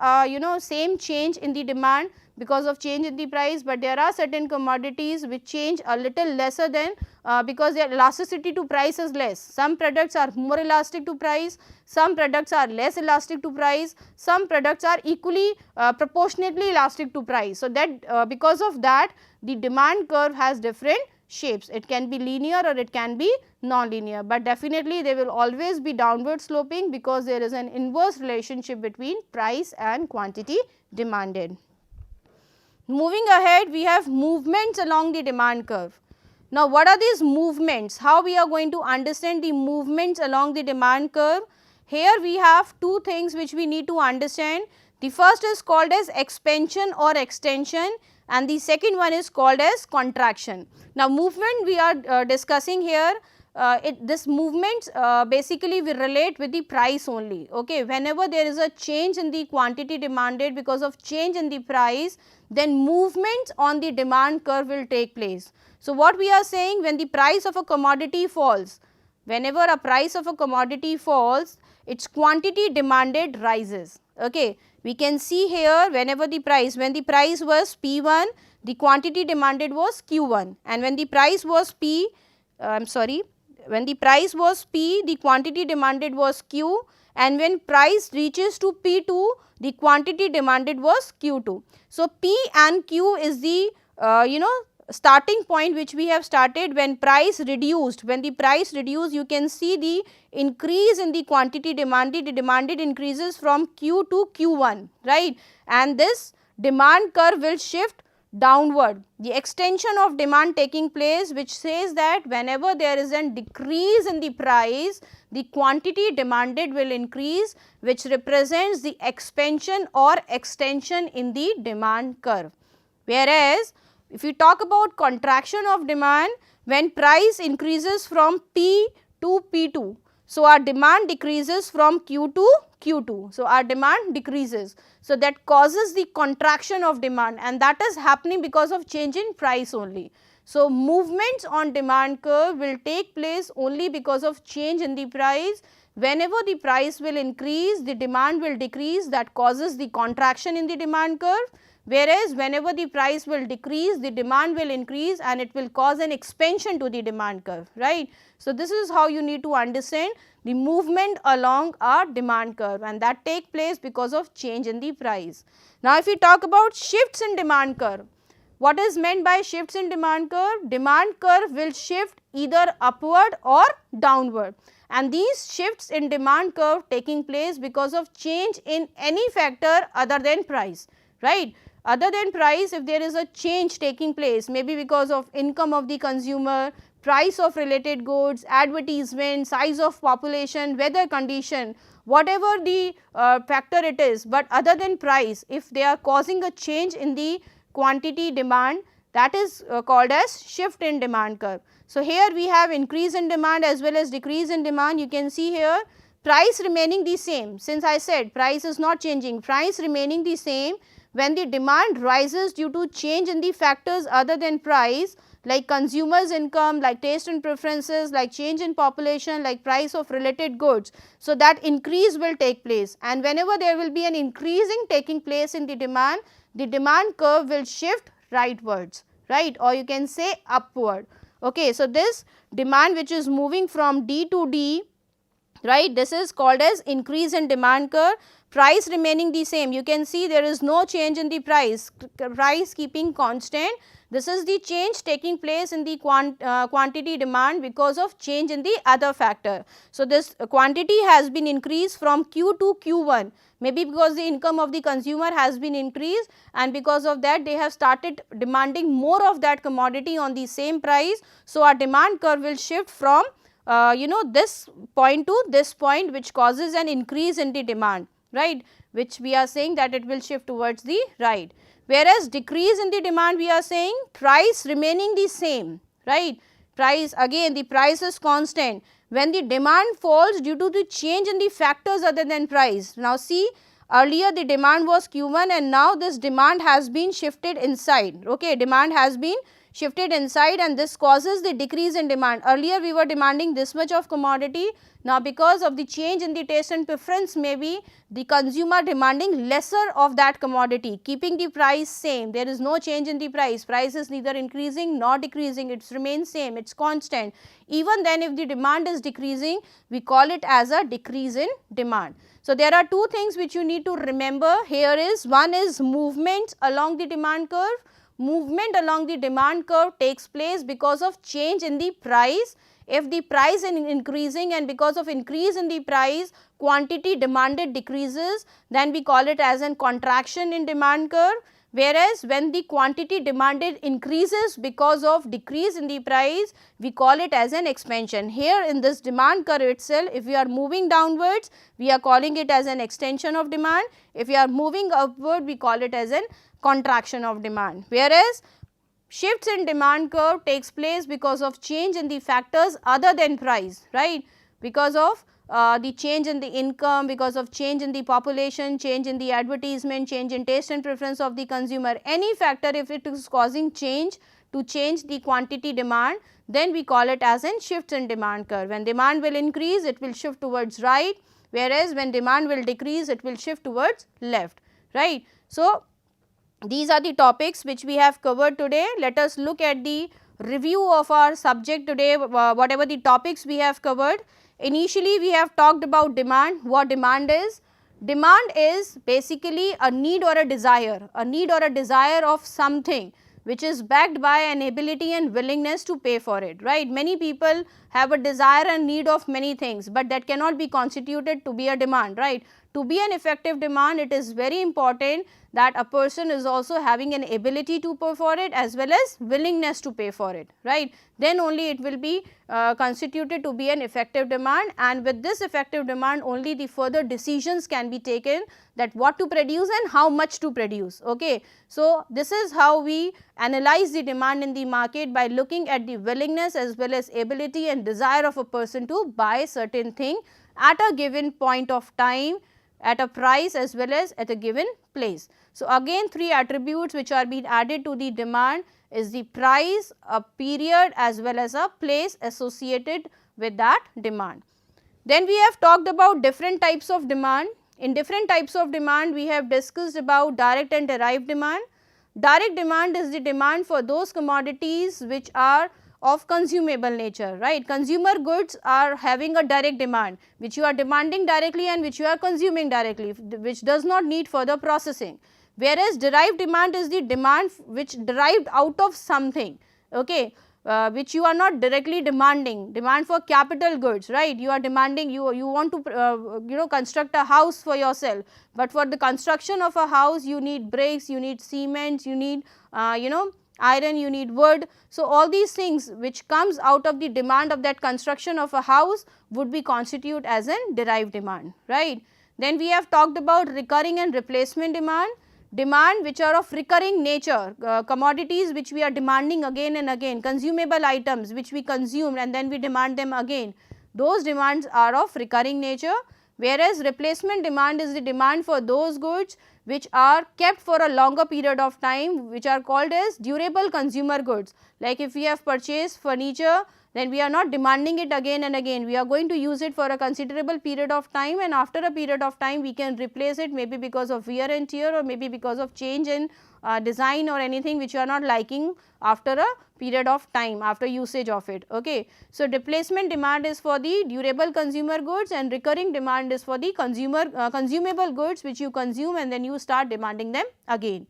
same change in the demand because of change in the price, but there are certain commodities which change a little lesser than because their elasticity to price is less. Some products are more elastic to price, some products are less elastic to price, some products are equally proportionately elastic to price. So, that because of that the demand curve has different shapes. It can be linear or it can be non-linear, but definitely they will always be downward sloping because there is an inverse relationship between price and quantity demanded. Moving ahead, we have movements along the demand curve. Now, what are these movements? How we are going to understand the movements along the demand curve? Here we have two things which we need to understand. The first is called as expansion or extension, and the second one is called as contraction. Now, movement we are discussing here, this movements basically we relate with the price only. Okay. Whenever there is a change in the quantity demanded because of change in the price, then movements on the demand curve will take place. So, what we are saying, when the price of a commodity falls, whenever a price of a commodity falls, its quantity demanded rises. Okay. We can see here whenever the price, when the price was P1, the quantity demanded was Q1, and when the price was when the price was P, the quantity demanded was Q, and when price reaches to P2, the quantity demanded was Q2. So, P and Q is the starting point which we have started when price reduced. When the price reduced, you can see the increase in the quantity demanded, the demanded increases from Q to Q1, right, and this demand curve will shift downward. The extension of demand taking place, which says that whenever there is a decrease in the price, the quantity demanded will increase, which represents the expansion or extension in the demand curve. Whereas, if we talk about contraction of demand, when price increases from P to P2, so our demand decreases from Q to Q2. So, our demand decreases. So, that causes the contraction of demand, and that is happening because of change in price only. So, movements on demand curve will take place only because of change in the price. Whenever the price will increase, the demand will decrease, that causes the contraction in the demand curve, whereas whenever the price will decrease, the demand will increase and it will cause an expansion to the demand curve, right. So, this is how you need to understand the movement along our demand curve, and that take place because of change in the price. Now, if we talk about shifts in demand curve, what is meant by shifts in demand curve? Demand curve will shift either upward or downward, and these shifts in demand curve taking place because of change in any factor other than price, right. Other than price, if there is a change taking place, maybe because of income of the consumer, price of related goods, advertisement, size of population, weather condition, whatever the factor it is, but other than price, if they are causing a change in the quantity demand, that is called as shift in demand curve. So, here we have increase in demand as well as decrease in demand. You can see here price remaining the same, since I said price is not changing, price remaining the same. When the demand rises due to change in the factors other than price, like consumers income, like taste and preferences, like change in population, like price of related goods. So, that increase will take place, and whenever there will be an increasing taking place in the demand curve will shift rightwards, right, or you can say upward. Okay. So, this demand which is moving from D to D, right, this is called as increase in demand curve. Price remaining the same, you can see there is no change in the price keeping constant. This is the change taking place in the quantity demand because of change in the other factor. So, this quantity has been increased from Q to Q1, maybe because the income of the consumer has been increased, and because of that they have started demanding more of that commodity on the same price. So, our demand curve will shift from this point to this point, which causes an increase in the demand, right, which we are saying that it will shift towards the right. Whereas, decrease in the demand, we are saying price remaining the same, right, price again the price is constant. When the demand falls due to the change in the factors other than price. Now, see, earlier the demand was Q1 and now this demand has been shifted inside, okay, demand has been shifted inside, and this causes the decrease in demand. Earlier we were demanding this much of commodity, now because of the change in the taste and preference, maybe the consumer demanding lesser of that commodity, keeping the price same, there is no change in the price, price is neither increasing nor decreasing, it remains same, it is constant. Even then if the demand is decreasing, we call it as a decrease in demand. So, there are two things which you need to remember here is, one is movement along the demand curve. Movement along the demand curve takes place because of change in the price. If the price is increasing and because of increase in the price, quantity demanded decreases, then we call it as a contraction in demand curve. Whereas, when the quantity demanded increases because of decrease in the price, we call it as an expansion. Here in this demand curve itself, if we are moving downwards, we are calling it as an extension of demand. If we are moving upward, we call it as an contraction of demand. Whereas, shifts in demand curve takes place because of change in the factors other than price, right, because of the change in the income, because of change in the population, change in the advertisement, change in taste and preference of the consumer, any factor if it is causing change to change the quantity demand, then we call it as in shifts in demand curve. When demand will increase, it will shift towards right, whereas when demand will decrease, it will shift towards left, right. So, these are the topics which we have covered today. Let us look at the review of our subject today, whatever the topics we have covered. Initially, we have talked about demand. What demand is? Demand is basically a need or a desire of something which is backed by an ability and willingness to pay for it, right. Many people have a desire and need of many things, but that cannot be constituted to be a demand, right. to be an effective demand, it is very important that a person is also having an ability to pay for it as well as willingness to pay for it, right. Then only it will be constituted to be an effective demand, and with this effective demand only the further decisions can be taken that what to produce and how much to produce. Okay. So, this is how we analyze the demand in the market, by looking at the willingness as well as ability and desire of a person to buy certain thing at a given point of time, at a price as well as at a given place. So, again 3 attributes which are being added to the demand is the price, a period as well as a place associated with that demand. Then we have talked about different types of demand. In different types of demand we have discussed about direct and derived demand. Direct demand is the demand for those commodities which are of consumable nature, right. Consumer goods are having a direct demand which you are demanding directly and which you are consuming directly, which does not need further processing. Whereas derived demand is the demand which derived out of something, okay, which you are not directly demanding. Demand for capital goods, right, you are demanding, you want to construct a house for yourself, but for the construction of a house you need bricks, you need cement, you need iron, you need wood. So, all these things which comes out of the demand of that construction of a house would be constitute as a derived demand, right. Then we have talked about recurring and replacement demand. Demand which are of recurring nature, commodities which we are demanding again and again, consumable items which we consume and then we demand them again, those demands are of recurring nature. Whereas replacement demand is the demand for those goods which are kept for a longer period of time, which are called as durable consumer goods. Like if we have purchased furniture, then we are not demanding it again and again, we are going to use it for a considerable period of time, and after a period of time we can replace it, maybe because of wear and tear or maybe because of change in design or anything which you are not liking after a period of time, after usage of it. Okay. So, replacement demand is for the durable consumer goods and recurring demand is for the consumable goods which you consume and then you start demanding them again.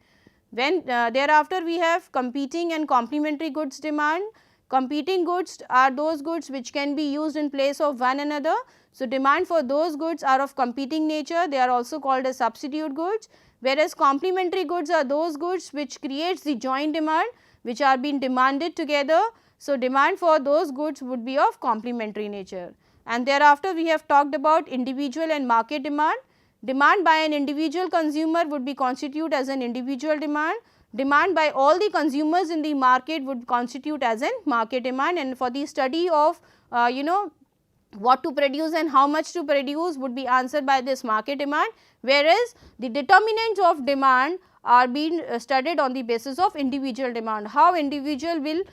When thereafter we have competing and complementary goods demand. Competing goods are those goods which can be used in place of one another. So, demand for those goods are of competing nature, they are also called as substitute goods, whereas complementary goods are those goods which creates the joint demand which are being demanded together. So, demand for those goods would be of complementary nature. And thereafter we have talked about individual and market demand. Demand by an individual consumer would be constitute as an individual demand. Demand by all the consumers in the market would constitute as a market demand, and for the study of what to produce and how much to produce would be answered by this market demand, whereas the determinants of demand are being studied on the basis of individual demand. How individual will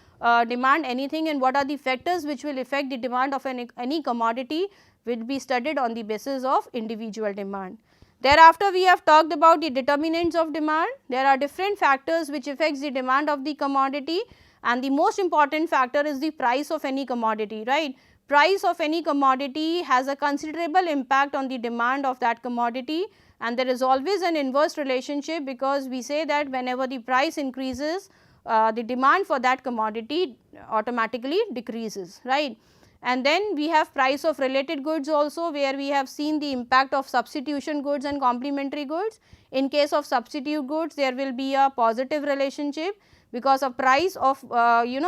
demand anything and what are the factors which will affect the demand of any commodity will be studied on the basis of individual demand. Thereafter, we have talked about the determinants of demand. There are different factors which affects the demand of the commodity, and the most important factor is the price of any commodity, right. Price of any commodity has a considerable impact on the demand of that commodity, and there is always an inverse relationship, because we say that whenever the price increases, the demand for that commodity automatically decreases, right. And then we have price of related goods also, where we have seen the impact of substitution goods and complementary goods. In case of substitute goods, there will be a positive relationship, because a price of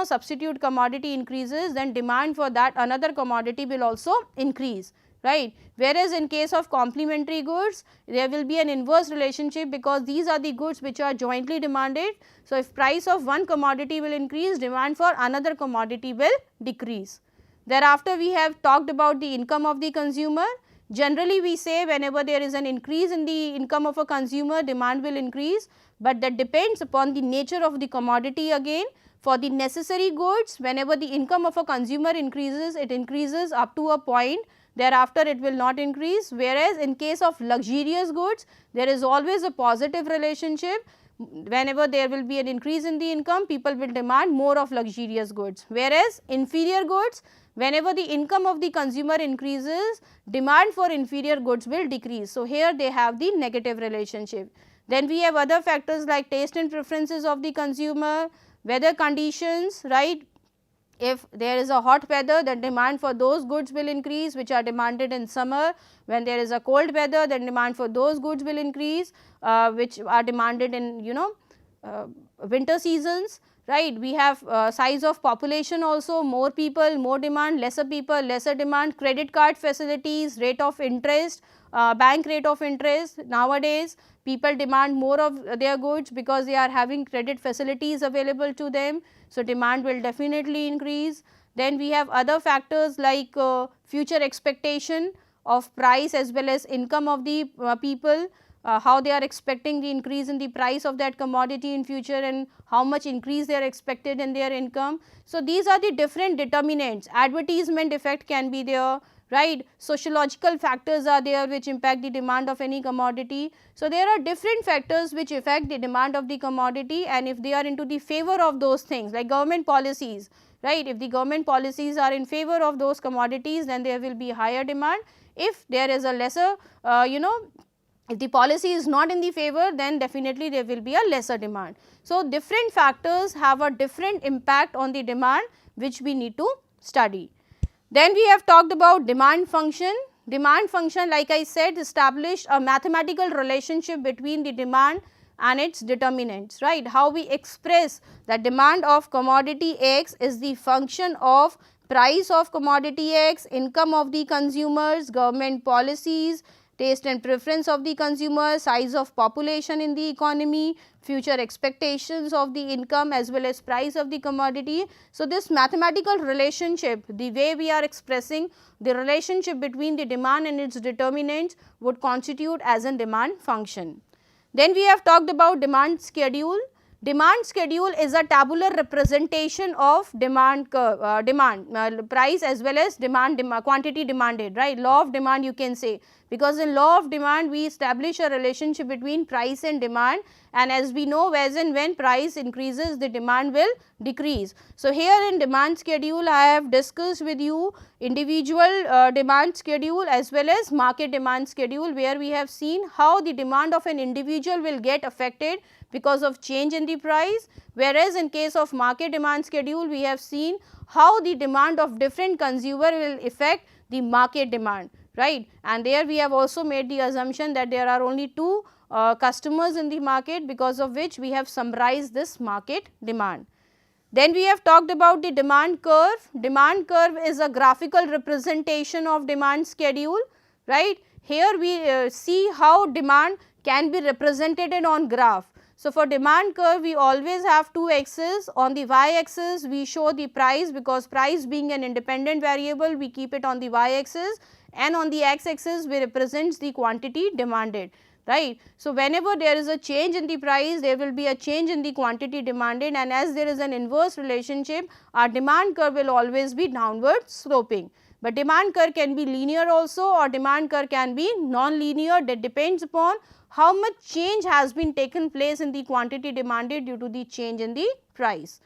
substitute commodity increases, then demand for that another commodity will also increase, right. Whereas in case of complementary goods, there will be an inverse relationship, because these are the goods which are jointly demanded. So, if price of one commodity will increase, demand for another commodity will decrease. Thereafter, we have talked about the income of the consumer. Generally, we say whenever there is an increase in the income of a consumer, demand will increase, but that depends upon the nature of the commodity again. For the necessary goods, whenever the income of a consumer increases, it increases up to a point, thereafter it will not increase, whereas in case of luxurious goods, there is always a positive relationship. Whenever there will be an increase in the income, people will demand more of luxurious goods, whereas inferior goods, whenever the income of the consumer increases, demand for inferior goods will decrease. So, here they have the negative relationship. Then we have other factors like taste and preferences of the consumer, weather conditions, right, If there is a hot weather, then demand for those goods will increase which are demanded in summer. When there is a cold weather, then demand for those goods will increase which are demanded in winter seasons, right. We have size of population also, more people, more demand, lesser people, lesser demand, credit card facilities, rate of interest, bank rate of interest. Nowadays people demand more of their goods because they are having credit facilities available to them. So, demand will definitely increase. Then we have other factors like future expectation of price as well as income of the people, how they are expecting the increase in the price of that commodity in future and how much increase they are expected in their income. So, these are the different determinants. Advertisement effect can be there, right. Sociological factors are there which impact the demand of any commodity. So, there are different factors which affect the demand of the commodity, and if they are into the favor of those things like government policies, right. If the government policies are in favor of those commodities, then there will be higher demand. If there is a lesser if the policy is not in the favor, then definitely there will be a lesser demand. So, different factors have a different impact on the demand which we need to study. Then we have talked about demand function. Demand function, like I said, established a mathematical relationship between the demand and its determinants, right. How we express that demand of commodity X is the function of price of commodity X, income of the consumers, government policies, taste and preference of the consumer, size of population in the economy, future expectations of the income as well as price of the commodity. So, this mathematical relationship, the way we are expressing the relationship between the demand and its determinants would constitute as a demand function. Then we have talked about demand schedule. Demand schedule is a tabular representation of demand curve, price as well as quantity demanded, right. Law of demand you can say, because in law of demand we establish a relationship between price and demand, and as we know, as and when price increases, the demand will decrease. So, here in demand schedule I have discussed with you individual demand schedule as well as market demand schedule, where we have seen how the demand of an individual will get affected because of change in the price, whereas in case of market demand schedule we have seen how the demand of different consumer will affect the market demand, right. And there we have also made the assumption that there are only two customers in the market, because of which we have summarized this market demand. Then we have talked about the demand curve. Demand curve is a graphical representation of demand schedule, right. Here we see how demand can be represented on graph. So, for demand curve we always have two axes. On the y axis we show the price, because price being an independent variable we keep it on the y axis, and on the x axis we represents the quantity demanded, right. So, whenever there is a change in the price, there will be a change in the quantity demanded, and as there is an inverse relationship, our demand curve will always be downward sloping. But demand curve can be linear also, or demand curve can be non-linear, that depends upon how much change has been taken place in the quantity demanded due to the change in the price.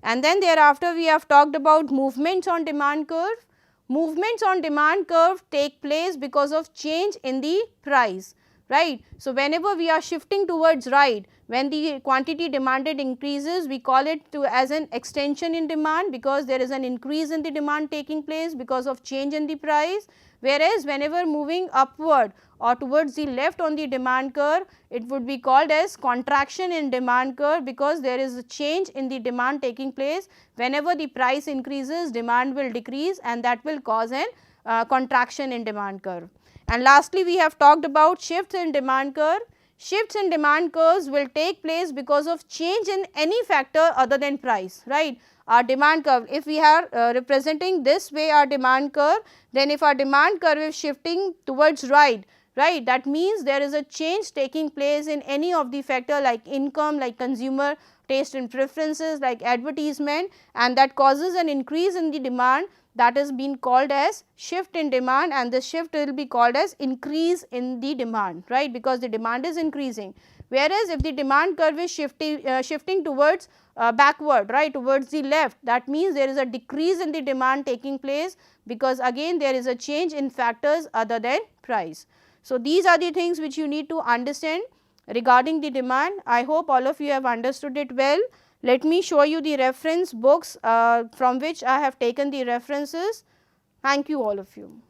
And then thereafter we have talked about movements on demand curve. Movements on demand curve take place because of change in the price, right. So, whenever we are shifting towards right, when the quantity demanded increases, we call it as an extension in demand, because there is an increase in the demand taking place because of change in the price, whereas whenever moving upward or towards the left on the demand curve, it would be called as contraction in demand curve, because there is a change in the demand taking place. Whenever the price increases, demand will decrease, and that will cause an contraction in demand curve. And lastly, we have talked about shifts in demand curve. Shifts in demand curves will take place because of change in any factor other than price, right. Our demand curve, if we are representing this way our demand curve, then if our demand curve is shifting towards right, that means there is a change taking place in any of the factor like income, like consumer taste and preferences, like advertisement, and that causes an increase in the demand, that is being called as shift in demand, and the shift will be called as increase in the demand, right, because the demand is increasing. Whereas, if the demand curve is shifting towards backward, right, towards the left, that means there is a decrease in the demand taking place, because again there is a change in factors other than price. So, these are the things which you need to understand regarding the demand. I hope all of you have understood it well. Let me show you the reference books from which I have taken the references. Thank you all of you.